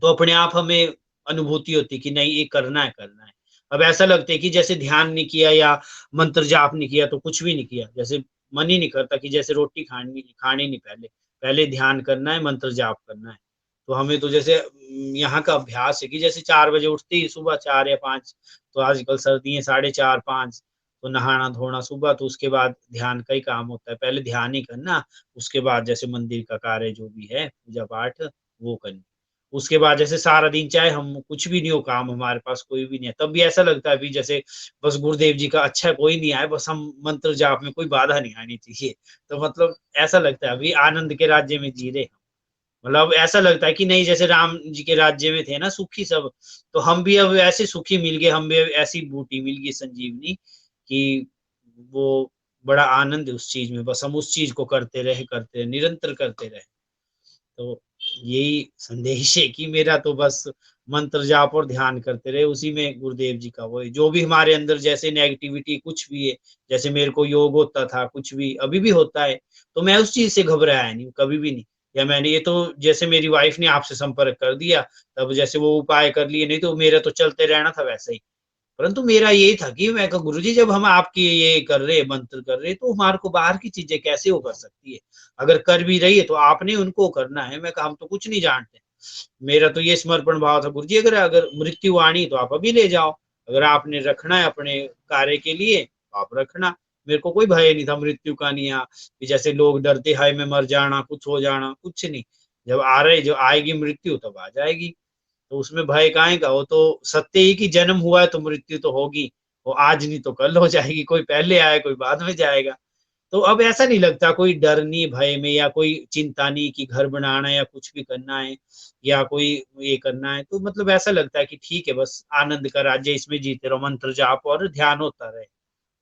तो अपने आप हमें अनुभूति होती है कि नहीं ये करना है, करना है। अब ऐसा लगता है कि जैसे ध्यान नहीं किया या मंत्र जाप नहीं किया तो कुछ भी नहीं किया। जैसे मन ही नहीं करता कि जैसे रोटी खानी खानी नहीं पहले, पहले ध्यान करना है, मंत्र जाप करना है। तो हमें तो जैसे यहाँ का अभ्यास है कि जैसे 4 बजे उठते ही सुबह 4 या 5 तो आजकल सर्दी है 4:30 5 तो नहाना-धोना सुबह तो उसके बाद ध्यान का ही काम होता है। पहले ध्यान ही करना, उसके बाद जैसे मंदिर का कार्य जो भी है, पूजा-पाठ वो करनी। उसके बाद जैसे सारा दिन चाहे हम कुछ भी नहीं हो काम हमारे पास कोई भी नहीं है, तब भी ऐसा लगता है अभी जैसे बस गुरुदेव जी का अच्छा कोई नहीं आए, बस हम मंत्र जाप में कोई बाधा नहीं आनी चाहिए। तो मतलब ऐसा लगता है अभी आनंद के राज्य में जी रहे हैं। मतलब ऐसा लगता है कि नहीं जैसे राम जी के राज्य में थे ना सुखी सब, तो हम भी अब ऐसे सुखी मिल गए, हम भी अब ऐसी बूटी मिल गई संजीवनी कि वो बड़ा आनंद है उस चीज़ में, बस हम उस चीज़ को करते रहे, निरंतर करते रहे। तो यही संदेश है कि मेरा तो बस मंत्र जाप और ध्यान करते रहे, उसी में गुरुदेव जी का वो है। जो भी हमारे अंदर जैसे नेगेटिविटी कुछ भी है, जैसे मेरे को योग होता था, कुछ भी, अभी भी होता है, तो मैं उस चीज़ से घबराया नहीं, कभी भी नहीं। या मैंने ये तो जैसे मेरी वाइफ़ ने आपसे संपर्क कर दिया, तब जैसे वो उपाय कर लिए, नहीं तो मेरा तो चलते रहना था वैसे ही। परंतु मेरा ये था कि मैं कहा गुरुजी जब हम आपके ये कर रहे मंत्र कर रहे तो हमारे को बाहर की चीजें कैसे वो कर सकती है, अगर कर भी रही है तो आपने उनको करना है। मैं कहा हम तो कुछ नहीं जानते। मेरा तो ये समर्पण भाव था, गुरुजी अगर अगर मृत्यु आनी तो आप अभी ले जाओ, अगर आपने रखना है अपने कार्य के लिए तो आप रखना। मेरे को कोई भय नहीं था मृत्यु का, नहीं कि जैसे लोग डरते हाय मैं मर जाना कुछ हो जाना, कुछ नहीं। जब आ रहे जो आएगी मृत्यु तब आ जाएगी, तो उसमें भय काहे का, वो तो सत्य ही कि जन्म हुआ है तो मृत्यु तो होगी, वो आज नहीं तो कल हो जाएगी, कोई पहले आए कोई बाद में जाएगा। तो अब ऐसा नहीं लगता कोई डर नहीं भय में, या कोई चिंता नहीं कि घर बनाना है या कुछ भी करना है या कोई ये करना है। तो मतलब ऐसा लगता है कि ठीक है बस आनंद का राज्य इसमें जीते रहो, मंत्र जाप और ध्यान होता रहे।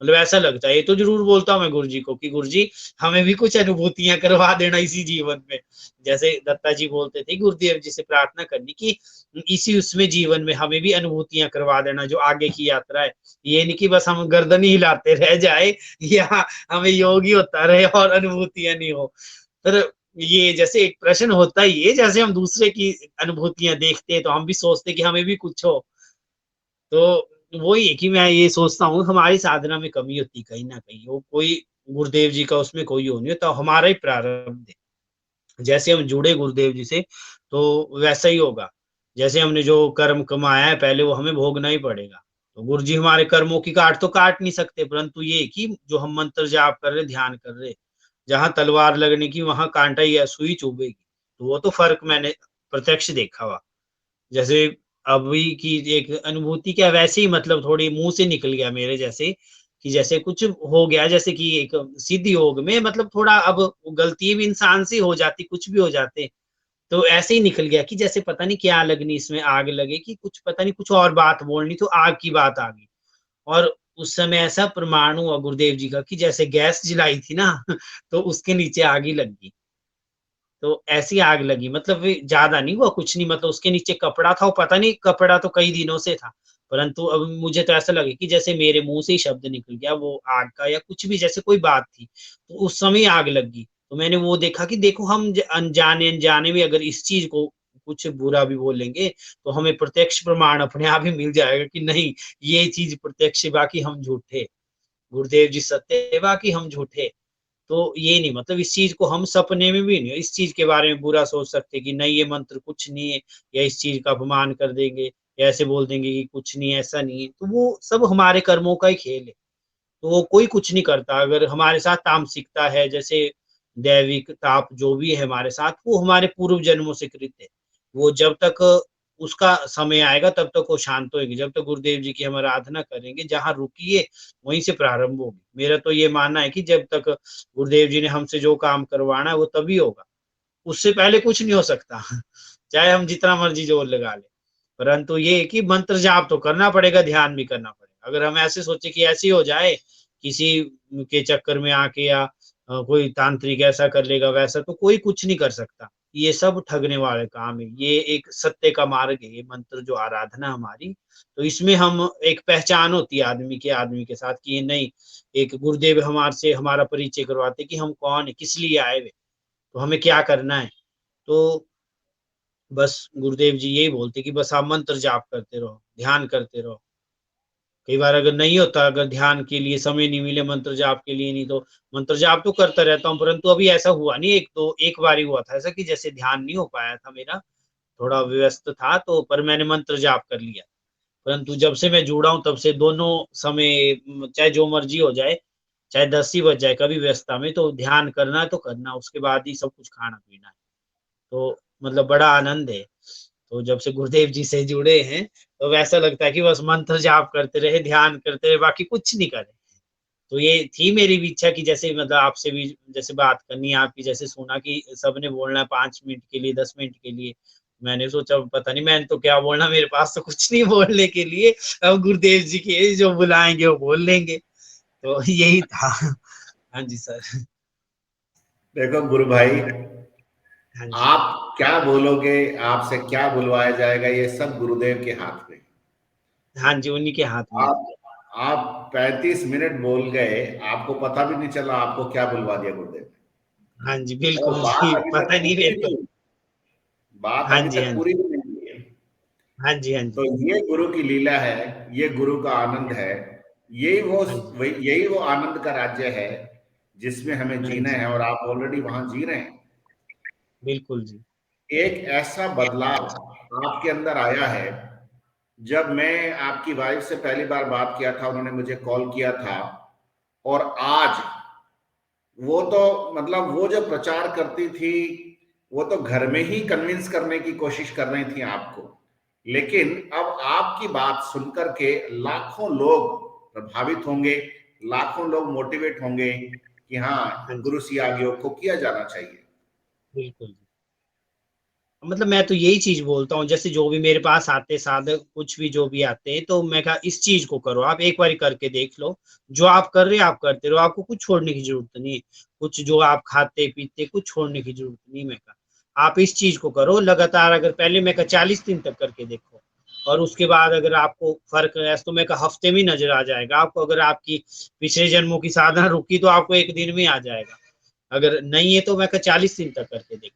मतलब ऐसा लगता है, ये तो ज़रूर बोलता हूँ मैं गुरुजी को कि गुरुजी हमें भी कुछ अनुभूतियाँ करवा देना इसी जीवन में। जैसे दत्ता जी बोलते थे गुरुदेव जी से प्रार्थना करनी कि इसी उसमें जीवन में हमें भी अनुभूतियाँ करवा देना जो आगे की यात्रा है। ये नहीं कि बस हम गर्दन ही हिलाते रह जाए या हमें योग ही होता रहे और अनुभूतियाँ नहीं हो। पर ये जैसे एक प्रश्न होता ही है, जैसे हम दूसरे की अनुभूतियाँ देखते हैं तो हम भी सोचते हैं कि हमें भी कुछ हो। तो वही है कि मैं ये सोचता हूँ हमारी साधना में कमी होती है कहीं न कहीं, वो कोई गुरुदेव जी का उसमें कोई वो नहीं होता, हमारा ही प्रारब्ध है। जैसे हम जुड़े गुरुदेव जी से, तो वैसा ही होगा। जैसे हमने जो कर्म कमाया है पहले वो हमें भोगना ही पड़ेगा। तो गुरु जी हमारे कर्मों की काट तो काट नहीं सकते, परंतु ये है कि जो हम मंत्र जाप कर रहे, ध्यान कर रहे, जहाँ तलवार लगने की वहाँ काँटा ही या सुई चुभेगी। तो वो तो फ़र्क मैंने प्रत्यक्ष देखा हुआ। जैसे अभी की एक अनुभूति क्या वैसे ही मतलब थोड़ी मुँह से निकल गया मेरे जैसे, कि जैसे कुछ हो गया जैसे कि एक सिद्ध योग में मतलब थोड़ा अब गलती भी इंसान से हो जाती, कुछ भी हो जाते। तो ऐसे ही निकल गया कि जैसे पता नहीं क्या लगनी इसमें आग लगे कि कुछ पता नहीं कुछ और बात बोलनी तो आग की बात आ गई। और उस समय ऐसा प्रमाण हुआ गुरुदेव जी का कि जैसे गैस जलाई थी ना तो उसके नीचे आग ही लग गई। तो ऐसी आग लगी मतलब ज़्यादा नहीं हुआ, कुछ नहीं मतलब उसके नीचे कपड़ा था, वो पता नहीं कपड़ा तो कई दिनों से था। परंतु अब मुझे तो ऐसा लगे कि जैसे मेरे मुँह से ही शब्द निकल गया वो आग का या कुछ भी जैसे कोई बात थी, तो उस समय ही आग लग गई। तो मैंने वो देखा कि देखो हम अनजाने-अनजाने में अगर इस चीज़ को कुछ बुरा भी बोलेंगे, तो हमें प्रत्यक्ष प्रमाण अपने आप ही मिल जाएगा कि नहीं, ये चीज़ प्रत्यक्ष है बाकी हम झूठे। गुरुदेव जी सत्य है बाकी हम झूठे। तो ये नहीं मतलब इस चीज़ को हम सपने में भी नहीं इस चीज़ के बारे में बुरा सोच सकते कि नहीं ये मंत्र कुछ नहीं है, या इस चीज़ का अपमान कर देंगे, या ऐसे बोल देंगे कि कुछ नहीं है, ऐसा नहीं है। तो वो सब हमारे कर्मों का ही खेल है। तो वो कोई कुछ नहीं करता अगर हमारे साथ तामसिकता है, जैसे दैविक ताप जो भी है हमारे साथ, वो हमारे पूर्व जन्मों से कृत है। वो जब तक उसका समय आएगा तब तक वो शांत होएगी। जब तक गुरुदेव जी की हम आराधना करेंगे, जहाँ रुकी है वहीं से प्रारंभ होगी। मेरा तो ये मानना है कि जब तक गुरुदेव जी ने हमसे जो काम करवाना है वो तभी होगा। उससे पहले कुछ नहीं हो सकता। चाहे हम जितना मर्ज़ी ज़ोर लगा लें। परंतु ये है कि मंत्र जाप तो करना पड़ेगा, ध्यान भी करना पड़ेगा। अगर हम ऐसे सोचे कि ऐसे ही हो जाए, किसी के चक्कर में आके या कोई तांत्रिक ऐसा कर लेगा, वैसा तो कोई कुछ नहीं कर सकता। ये सब ठगने वाले काम है। ये एक सत्य का मार्ग है, ये मंत्र जो आराधना हमारी, तो इसमें हम एक पहचान होती है आदमी के साथ कि ये नहीं, एक गुरुदेव हमारे से हमारा परिचय करवाते हैं कि हम कौन हैं, किस लिए आए हुए, तो हमें क्या करना है। तो बस गुरुदेव जी यही बोलते कि बस आप मंत्र जाप करते रहो, ध्यान करते रहो। कई बार अगर नहीं होता, अगर ध्यान के लिए समय नहीं मिले, मंत्र जाप के लिए नहीं तो मंत्र जाप तो करता रहता हूँ, परंतु अभी ऐसा हुआ नहीं, एक बार ही हुआ था ऐसा कि जैसे ध्यान नहीं हो पाया था मेरा, थोड़ा व्यस्त था तो पर मैंने मंत्र जाप कर लिया। परंतु जब से मैं जुड़ा हूँ तब से दोनों समय चाहे जो मर्ज़ी हो जाए, चाहे 10 ही बज जाए, कभी व्यस्तता में तो ध्यान करना है तो करना, उसके बाद ही सब कुछ खाना-पीना है। तो मतलब बड़ा आनंद है। तो जब से गुरुदेव जी से जुड़े हैं, तो वैसा लगता है कि बस मंत्र जाप करते रहे, ध्यान करते रहे, बाकी कुछ नहीं करें। तो ये थी मेरी भी इच्छा कि जैसे मतलब आपसे भी जैसे बात करनी है, आपकी जैसे सुना कि सबने बोलना है 5 मिनट के लिए, 10 मिनट के लिए। मैंने सोचा पता नहीं मैंने तो क्या बोलना, मेरे पास तो कुछ नहीं बोलने के लिए, अब गुरुदेव जी के जो बुलाएँगे वो बोल लेंगे। तो यही था। हाँ जी सर। देखो गुरु भाई, हाँ जी। आप क्या बोलोगे, आपसे क्या बुलवाया जाएगा, ये सब गुरुदेव के हाथ में। हाँ जी, उन्हीं के हाथ में। आप आप 35 मिनट बोल गए, आपको पता भी नहीं चला आपको क्या बुलवा दिया गुरुदेव ने। हाँ जी, और बिल्कुल बात जी, अभी तक पता नहीं पूरी मेरे भी को। नहीं हुई, बात हाँ अभी जी, तक हाँ जी। पूरी भी नहीं हुई है। हाँ जी, हाँ तो जी, ये गुरु की लीला है, ये गुरु का आनंद है, हाँ जी, यही वो आनंद का राज्य है जिसमें हमें हाँ जीना जी, है, और आप ऑलरेडी वहां जी रहे हैं। बिल्कुल जी। एक ऐसा बदलाव आपके अंदर आया है। जब मैं आपकी वाइफ से पहली बार बात किया था, उन्होंने मुझे कॉल किया था, और आज वो तो मतलब वो जो प्रचार करती थी, वो तो घर में ही कन्विंस करने की कोशिश कर रही थी आपको, लेकिन अब आपकी बात सुनकर के लाखों लोग प्रभावित होंगे, लाखों लोग मोटिवेट होंगे कि हाँ, हाँ जी, गुरु सियागियों को किया जाना चाहिए। बिल्कुल जी। मतलब मैं तो यही चीज़ बोलता हूँ, जैसे जो भी मेरे पास आते साधक कुछ भी जो भी आते हैं, तो मैं कहा इस चीज़ को करो, आप एक बारी करके देख लो। जो आप कर रहे हो आप करते रहो, आपको कुछ छोड़ने की ज़रूरत नहीं है। कुछ जो आप खाते-पीते कुछ छोड़ने की ज़रूरत नहीं मैं कहा। आप इस चीज़ को करो लगातार, अगर पहले मैं कहा 40 दिन तक करके देखो, और उसके बाद अगर आपको फ़र्क है तो मैं कहा हफ़्ते में नज़र आ जाएगा आपको। अगर आपकी पिछले जन्मों की साधना रुकी तो आपको 1 दिन में आ जाएगा। अगर नहीं है तो मैं कहा 40 दिन तक करके देखो।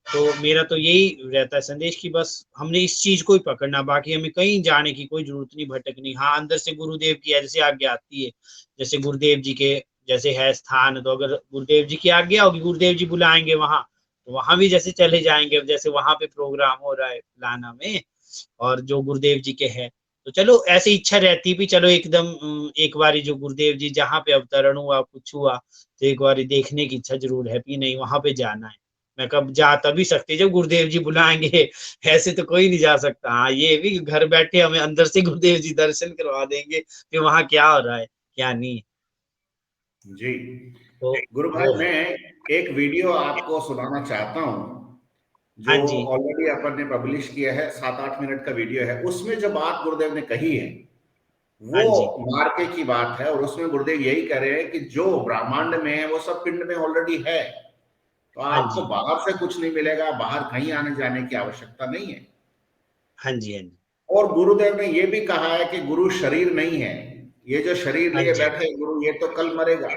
तो मेरा तो यही रहता है संदेश कि बस हमने इस चीज़ को ही पकड़ना, बाकी हमें कहीं जाने की कोई ज़रूरत नहीं, भटकनी। हाँ, अंदर से गुरुदेव की जैसे आज्ञा आती है, जैसे गुरुदेव जी के जैसे है स्थान, तो अगर गुरुदेव जी की आज्ञा होगी, गुरुदेव जी बुलाएँगे वहाँ, तो वहाँ भी जैसे चले जाएँगे। अब जैसे वहाँ पे प्रोग्राम हो रहा है फलाना में, और जो गुरुदेव जी के हैं, तो चलो ऐसी इच्छा रहती भी, चलो एकदम एक बारी जो गुरुदेव जी जहाँ पे अवतरण हुआ, कुछ हुआ, तो एक बारी देखने की इच्छा ज़रूर है कि नहीं वहाँ पे जाना है। मैं कब जा तभी सकते जब गुरुदेव जी बुलाएँगे, ऐसे तो कोई नहीं जा सकता। हाँ, ये भी घर बैठे हमें अंदर से गुरुदेव जी दर्शन करवा देंगे कि वहाँ क्या हो रहा है, क्या नहीं। जी, तो गुरु भाई, वो है। मैं एक वीडियो आपको सुनाना चाहता हूँ, जो हाँ जी, ऑलरेडी अपन ने पब्लिश किया है, 7-8 मिनट का वीडियो है। उसमें जो बात गुरुदेव ने कही है, वो हाँ जी, मार्के की बात है, और उसमें गुरुदेव यही कह रहे हैं कि जो ब्रह्मांड में है वो सब पिंड में ऑलरेडी है, तो हाँ आपको जी, बाहर से कुछ नहीं मिलेगा, बाहर कहीं आने जाने की आवश्यकता नहीं है। हाँ जी, हाँ जी, और गुरुदेव ने ये भी कहा है कि गुरु शरीर नहीं है, ये जो शरीर हाँ लिए जी, बैठे गुरु, ये तो कल मरेगा।